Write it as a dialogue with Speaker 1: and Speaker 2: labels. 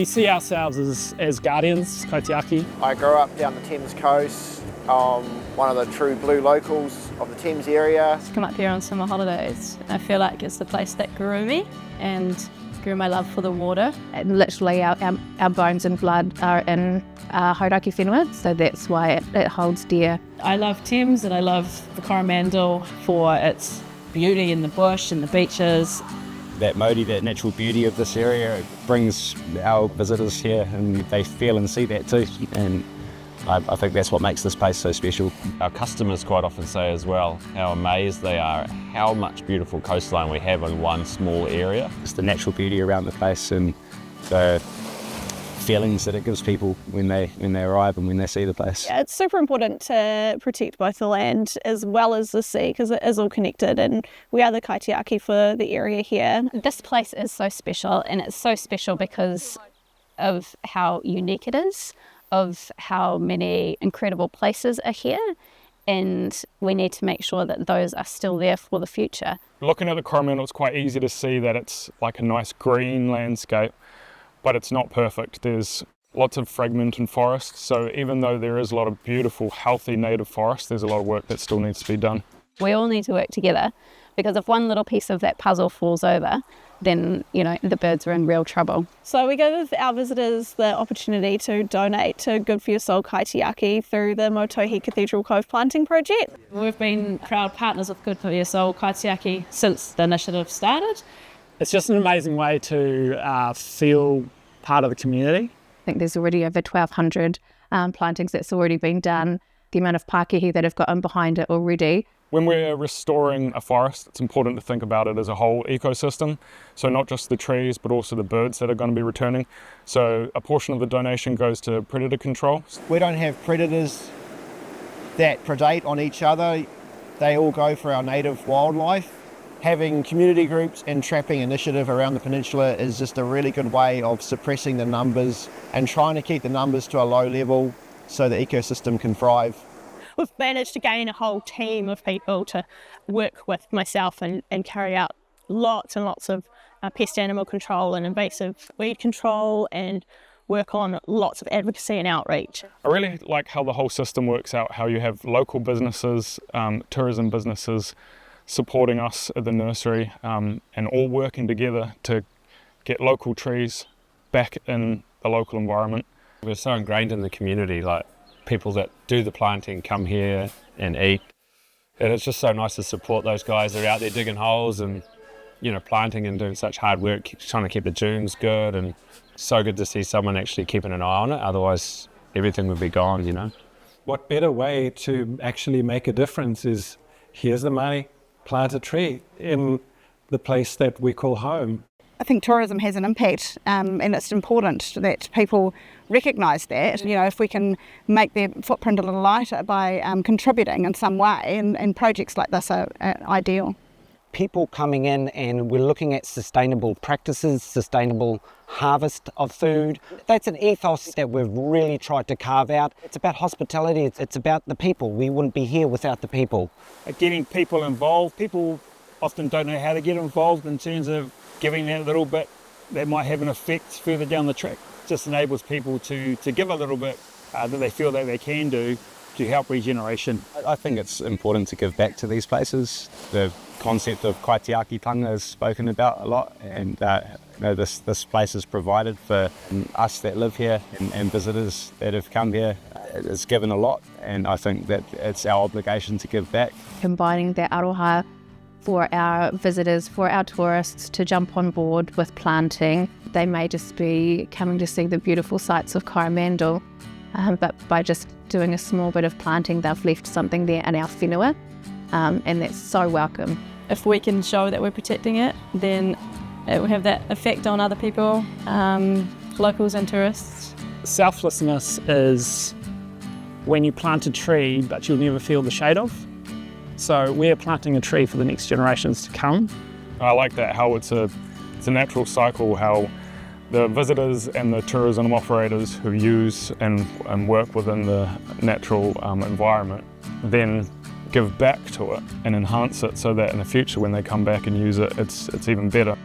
Speaker 1: We see ourselves as guardians, Kaitiaki.
Speaker 2: I grew up down the Thames coast, one of the true blue locals of the Thames area.
Speaker 3: Come up here on summer holidays. I feel like it's the place that grew me and grew my love for the water. And literally our bones and blood are in Hauraki whenua, so that's why it holds dear.
Speaker 4: I love Thames and I love the Coromandel for its beauty in the bush and the beaches.
Speaker 5: That Mauri, that natural beauty of this area, it brings our visitors here and they feel and see that too. And I think that's what makes this place so special.
Speaker 6: Our customers quite often say as well how amazed they are at how much beautiful coastline we have in one small area.
Speaker 5: It's the natural beauty around the place and the feelings that it gives people when they arrive and when they see the place.
Speaker 7: Yeah, it's super important to protect both the land as well as the sea because it is all connected, and we are the Kaitiaki for the area here.
Speaker 3: This place is so special, and it's so special because of how unique it is, of how many incredible places are here, and we need to make sure that those are still there for the future.
Speaker 1: Looking at the Coromandel, it's quite easy to see that it's like a nice green landscape, but it's not perfect. There's lots of fragmented forest, so even though there is a lot of beautiful, healthy native forest, there's a lot of work that still needs to be done.
Speaker 3: We all need to work together, because if one little piece of that puzzle falls over, then, you know, the birds are in real trouble.
Speaker 7: So we give our visitors the opportunity to donate to Good for Your Soul Kaitiaki through the Motohi Cathedral Cove Planting Project.
Speaker 4: We've been proud partners of Good for Your Soul Kaitiaki since the initiative started.
Speaker 1: It's just an amazing way to feel part of the community.
Speaker 3: I think there's already over 1,200 plantings that's already been done. The amount of Pākehī that have gotten behind it already.
Speaker 1: When we're restoring a forest, it's important to think about it as a whole ecosystem. So not just the trees, but also the birds that are going to be returning. So a portion of the donation goes to predator control.
Speaker 2: We don't have predators that predate on each other. They all go for our native wildlife. Having community groups and trapping initiative around the peninsula is just a really good way of suppressing the numbers and trying to keep the numbers to a low level so the ecosystem can thrive.
Speaker 7: We've managed to gain a whole team of people to work with myself and carry out lots and lots of pest animal control and invasive weed control and work on lots of advocacy and outreach.
Speaker 1: I really like how the whole system works out, how you have local businesses, tourism businesses, supporting us at the nursery and all working together to get local trees back in the local environment.
Speaker 6: We're so ingrained in the community, like people that do the planting come here and eat, and it's just so nice to support those guys that are out there digging holes and, you know, planting and doing such hard work, trying to keep the dunes good, and so good to see someone actually keeping an eye on it, otherwise everything would be gone, you know.
Speaker 8: What better way to actually make a difference is, here's the money, plant a tree in the place that we call home.
Speaker 9: I think tourism has an impact, and it's important that people recognise that. You know, if we can make their footprint a little lighter by contributing in some way, and projects like this are ideal.
Speaker 10: People coming in and we're looking at sustainable practices, sustainable harvest of food. That's an ethos that we've really tried to carve out. It's about hospitality, it's about the people. We wouldn't be here without the people.
Speaker 1: Getting people involved. People often don't know how to get involved in terms of giving that little bit that might have an effect further down the track. It just enables people to give a little bit that they feel that they can do to help regeneration.
Speaker 5: I think it's important to give back to these places. The concept of Kaitiaki tanga is spoken about a lot, and you know, this place is provided for us that live here and visitors that have come here. It's given a lot, and I think that it's our obligation to give back.
Speaker 3: Combining the aroha for our visitors, for our tourists to jump on board with planting. They may just be coming to see the beautiful sights of Coromandel, but by just doing a small bit of planting, they've left something there in our whenua, and that's so welcome.
Speaker 7: If we can show that we're protecting it, then it will have that effect on other people, locals and tourists.
Speaker 1: Selflessness is when you plant a tree but you'll never feel the shade of. So we're planting a tree for the next generations to come. I like that, how it's a natural cycle, how the visitors and the tourism operators who use and work within the natural environment then give back to it and enhance it so that in the future when they come back and use it, it's even better.